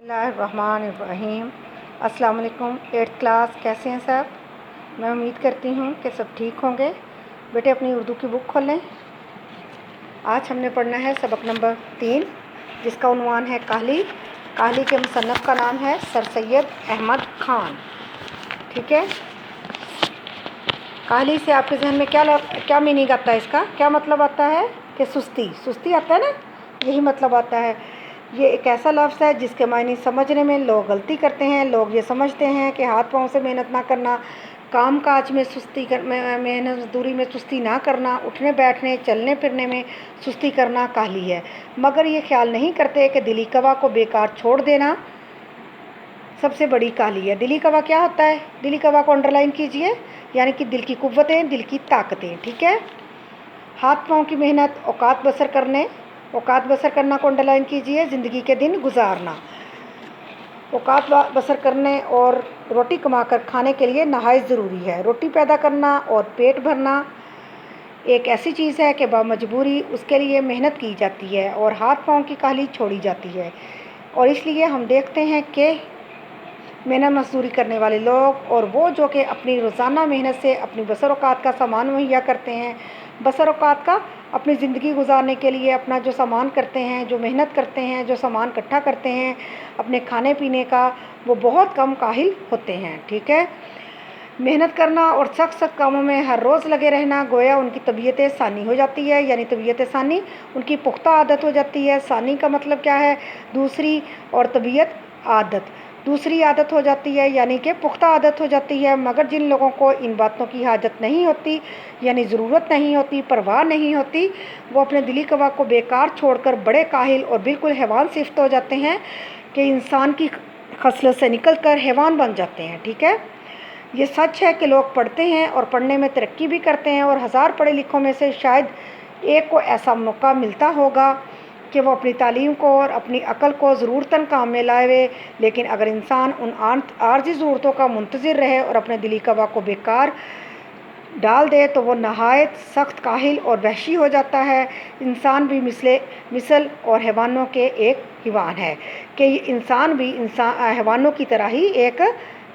बिस्मिल्लाहिर्रहमानिर्रहीम। अस्सलाम वालेकुम। 8th क्लास, कैसे हैं सब? मैं उम्मीद करती हूँ कि सब ठीक होंगे। बेटे अपनी उर्दू की बुक खोलें। आज हमने पढ़ना है सबक नंबर 3, जिसका उन्वान है काहली। काहली के मुसन्नफ़ का नाम है सर सैयद अहमद खान। ठीक है। काहली से आपके जहन में क्या मीनिंग आता है? इसका क्या मतलब आता है? कि सुस्ती आता है ना, यही मतलब आता है। ये एक ऐसा लफ्ज़ है जिसके मायने समझने में लोग गलती करते हैं। लोग ये समझते हैं कि हाथ पाँव से मेहनत ना करना, काम काज में सुस्ती मेहनत मजदूरी में सुस्ती ना करना, उठने बैठने चलने फिरने में सुस्ती करना काहली है। मगर ये ख्याल नहीं करते कि दिली कवा को बेकार छोड़ देना सबसे बड़ी काहली है। दिली कवा क्या होता है? दिली कवा को अंडरलाइन कीजिए, यानी कि दिल की कुव्वतें, दिल की ताकतें। ठीक है। हाथ पाँव की मेहनत, औकात बसर करना को अंडरलाइन कीजिए, ज़िंदगी के दिन गुजारना। औकात बसर करने और रोटी कमाकर खाने के लिए नहायत ज़रूरी है। रोटी पैदा करना और पेट भरना एक ऐसी चीज़ है कि बामजबूरी उसके लिए मेहनत की जाती है और हाथ पाँव की काहली छोड़ी जाती है। और इसलिए हम देखते हैं कि मेहनत मजदूरी करने वाले लोग और वो जो कि अपनी रोज़ाना मेहनत से अपनी बसर औकात का सामान मुहैया करते हैं, बसर औकात का अपनी ज़िंदगी गुजारने के लिए अपना जो सामान करते हैं, जो मेहनत करते हैं, जो सामान इकट्ठा करते हैं अपने खाने पीने का, वो बहुत कम काहिल होते हैं। ठीक है। मेहनत करना और सख्त कामों में हर रोज़ लगे रहना गोया उनकी तबीयत सानी हो जाती है, यानी तबीयत सानी उनकी पुख्ता आदत हो जाती है। सानी का मतलब क्या है? दूसरी, और तबीयत आदत दूसरी आदत हो जाती है, यानी कि पुख्ता आदत हो जाती है। मगर जिन लोगों को इन बातों की हाजत नहीं होती, यानी ज़रूरत नहीं होती, परवाह नहीं होती, वो अपने दिली कवा को बेकार छोड़कर बड़े काहिल और बिल्कुल हैवान सिफ्त हो जाते हैं कि इंसान की खसलत से निकल कर हैवान बन जाते हैं। ठीक है। ये सच है कि लोग पढ़ते हैं और पढ़ने में तरक्की भी करते हैं और हज़ार पढ़े लिखों में से शायद एक को ऐसा मौका मिलता होगा कि वो अपनी तालीम को और अपनी अकल को ज़रूरतन काम में लाए। लेकिन अगर इंसान उन आर्जी ज़रूरतों का मुंतज़िर रहे और अपने दिली कवा को बेकार डाल दे तो वो नहायत सख्त काहिल और वहशी हो जाता है। इंसान भी मिसल और हैवानों के एक हिवान है कि इंसान भी हैवानों की तरह ही एक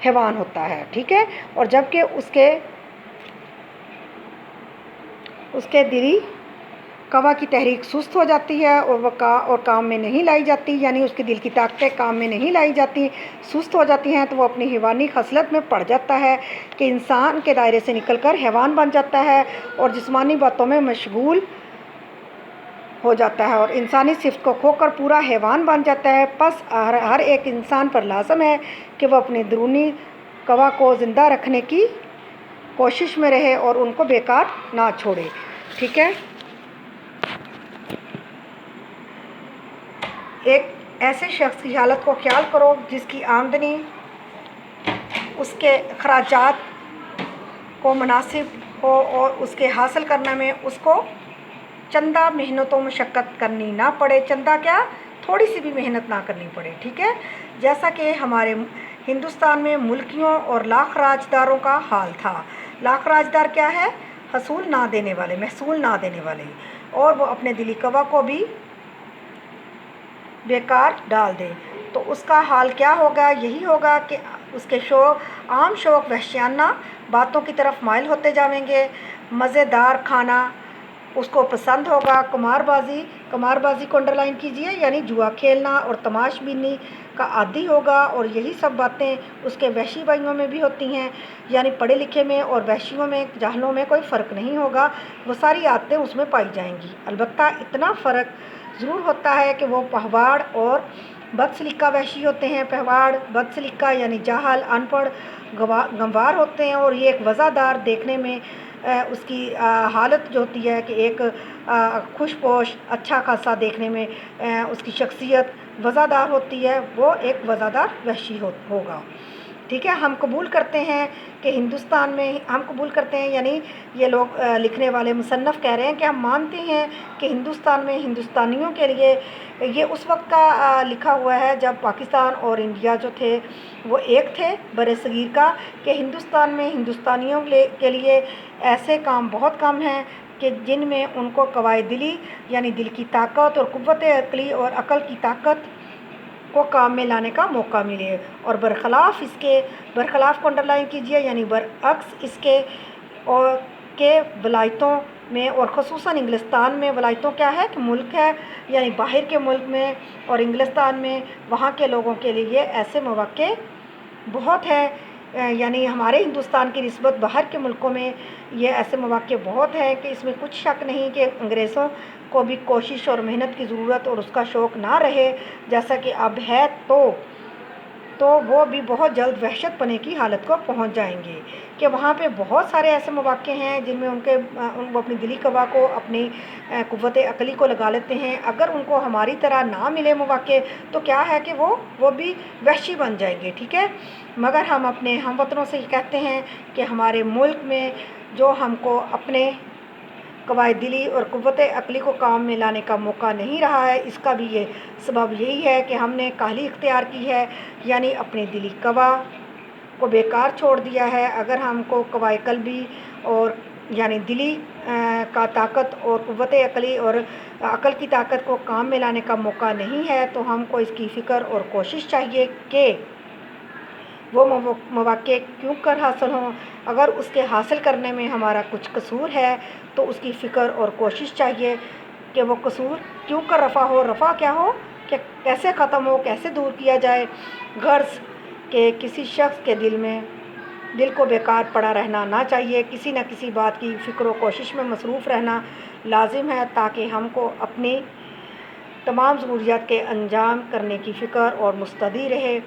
हैवान होता है। ठीक है। और जबकि उसके दिली कवा की तहरीक सुस्त हो जाती है और वह काम में नहीं लाई जाती, यानी उसके दिल की ताकतें काम में नहीं लाई जाती, सुस्त हो जाती हैं, तो वो अपनी हैवानी खसलत में पड़ जाता है कि इंसान के दायरे से निकलकर हैवान बन जाता है और जिस्मानी बातों में मशगूल हो जाता है और इंसानी सिफ्त को खोकर पूरा हैवान बन जाता है। बस हर एक इंसान पर लाजम है कि वह अपने दरूनी कवा को ज़िंदा रखने की कोशिश में रहे और उनको बेकार ना छोड़े। ठीक है। एक ऐसे शख्स की हालत को ख्याल करो जिसकी आमदनी उसके खराजात को मुनासिब हो और उसके हासिल करने में उसको चंदा मेहनतों मशक्क़त करनी ना पड़े। चंदा क्या, थोड़ी सी भी मेहनत ना करनी पड़े। ठीक है। जैसा कि हमारे हिंदुस्तान में मुल्कियों और लाख राजदारों का हाल था। लाख राजदार क्या है? महसूल ना देने वाले, और वो अपने दिली कवा को भी बेकार डाल दे तो उसका हाल क्या होगा? यही होगा कि उसके आम शौक़ वहशियाना बातों की तरफ माइल होते जाएंगे। मज़ेदार खाना उसको पसंद होगा। कमारबाजी को अंडरलाइन कीजिए, यानी जुआ खेलना और तमाशबीनी का आदी होगा। और यही सब बातें उसके वहशी भाइयों में भी होती हैं, यानी पढ़े लिखे में और वहशियों में, जाहलों में कोई फ़र्क नहीं होगा। वो सारी आदतें उसमें पाई जाएंगी। अलबत्ता इतना फ़र्क ज़रूर होता है कि वो पहवाड़ और बदसलीका वहशी होते हैं। पहवाड़ बदसलीका यानी जाहल, अनपढ़, गंवार होते हैं और ये एक वज़ादार देखने में उसकी हालत जो होती है कि एक खुशपोश अच्छा खासा देखने में उसकी शख्सियत वज़ादार होती है, वो एक वज़ादार वहशी होगा। ठीक है। हम कबूल करते हैं कि हिंदुस्तान में यानी ये लोग लिखने वाले मुसन्नफ़ कह रहे हैं कि हम मानते हैं कि हिंदुस्तान में हिंदुस्तानियों के लिए ये उस वक्त का लिखा हुआ है जब पाकिस्तान और इंडिया जो थे वो एक थे बरसगीर का, कि हिंदुस्तान में हिंदुस्तानियों के लिए ऐसे काम बहुत कम हैं कि जिनमें उनको कवाए दिली, यानी दिल की ताकत और कुव्वत अक़ली और अक़ल की ताकत کو کام میں لانے کا موقع ملے، اور برخلاف اس کے، برخلاف کو انڈر لائن کیجیے، یعنی برعکس اس کے اور کہ ولایتوں میں اور خصوصاً انگلستان میں، ولایتوں کیا ہے کہ ملک ہے، یعنی باہر کے ملک میں اور انگلستان میں وہاں کے لوگوں کے لیے ایسے مواقع بہت ہے، یعنی ہمارے ہندوستان کی نسبت باہر کے ملکوں میں یہ ایسے مواقع بہت ہیں کہ اس میں کچھ شک نہیں کہ انگریزوں کو بھی کوشش اور محنت کی ضرورت اور اس کا شوق نہ رہے جیسا کہ اب ہے، تو وہ بھی بہت جلد وحشت پنے کی حالت کو پہنچ جائیں گے، کہ وہاں پہ بہت سارے ایسے مواقع ہیں جن میں وہ اپنی دلی قوا کو، اپنی قوت عقلی کو لگا لیتے ہیں۔ اگر ان کو ہماری طرح نہ ملے مواقع تو کیا ہے کہ وہ بھی وحشی بن جائیں گے، ٹھیک ہے۔ مگر ہم اپنے ہم وطنوں سے یہ کہتے ہیں کہ ہمارے ملک میں جو ہم کو اپنے قواعد دلی اور قوت عقلی کو کام میں لانے کا موقع نہیں رہا ہے، اس کا بھی یہ سبب یہی ہے کہ ہم نے کاہلی اختیار کی ہے، یعنی اپنی دلی قوا کو بیکار چھوڑ دیا ہے۔ اگر ہم کو قوائے قلبی اور یعنی دلی کا طاقت اور قوت عقلی اور عقل کی طاقت کو کام میں لانے کا موقع نہیں ہے تو ہم کو اس کی فکر اور کوشش چاہیے کہ وہ مواقع کیوں کر حاصل ہوں۔ اگر اس کے حاصل کرنے میں ہمارا کچھ قصور ہے تو اس کی فکر اور کوشش چاہیے کہ وہ قصور کیوں کر رفع ہو، رفع کیا ہو کہ کیسے ختم ہو، کیسے دور کیا جائے۔ غرض کہ کسی شخص کے دل کو بیکار پڑا رہنا نہ چاہیے، کسی نہ کسی بات کی فکر و کوشش میں مصروف رہنا لازم ہے تاکہ ہم کو اپنی تمام ضروریات کے انجام کرنے کی فکر اور مستعدی رہے،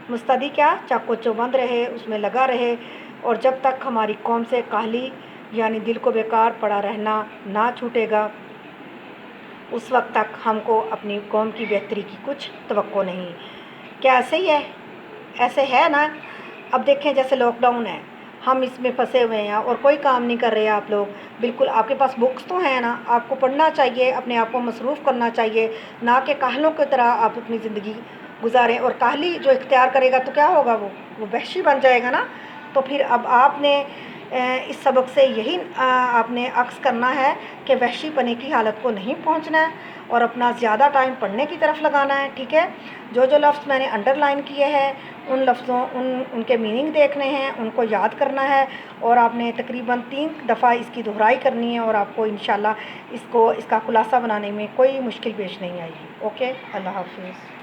مستعدی کیا چاق و چوبند رہے، اس میں لگا رہے، اور جب تک ہماری قوم سے کاہلی یعنی دل کو بیکار پڑا رہنا نہ چھوٹے گا اس وقت تک ہم کو اپنی قوم کی بہتری کی کچھ توقع نہیں۔ کیا ایسے ہی ہے؟ ایسے ہے نا۔ اب دیکھیں جیسے لاک ڈاؤن ہے، ہم اس میں پھنسے ہوئے ہیں اور کوئی کام نہیں کر رہے آپ لوگ، بالکل آپ کے پاس بکس تو ہیں نا، آپ کو پڑھنا چاہیے، اپنے آپ کو مصروف کرنا چاہیے، نہ کہ کاہلوں کی طرح آپ اپنی زندگی گزاریں، اور کاہلی جو اختیار کرے گا تو کیا ہوگا، وہ وحشی بن جائے گا نا۔ تو پھر اب آپ نے اس سبق سے یہی آپ نے عکس کرنا ہے کہ وحشی پنے کی حالت کو نہیں پہنچنا ہے اور اپنا زیادہ ٹائم پڑھنے کی طرف لگانا ہے، ٹھیک ہے۔ جو لفظ میں نے انڈر لائن کیے ہیں ان لفظوں ان کے میننگ دیکھنے ہیں، ان کو یاد کرنا ہے، اور آپ نے تقریباً 3 دفعہ اس کی دہرائی کرنی ہے، اور آپ کو انشاءاللہ اس کا خلاصہ بنانے میں کوئی مشکل پیش نہیں آئے گی۔ اوکے، اللہ حافظ۔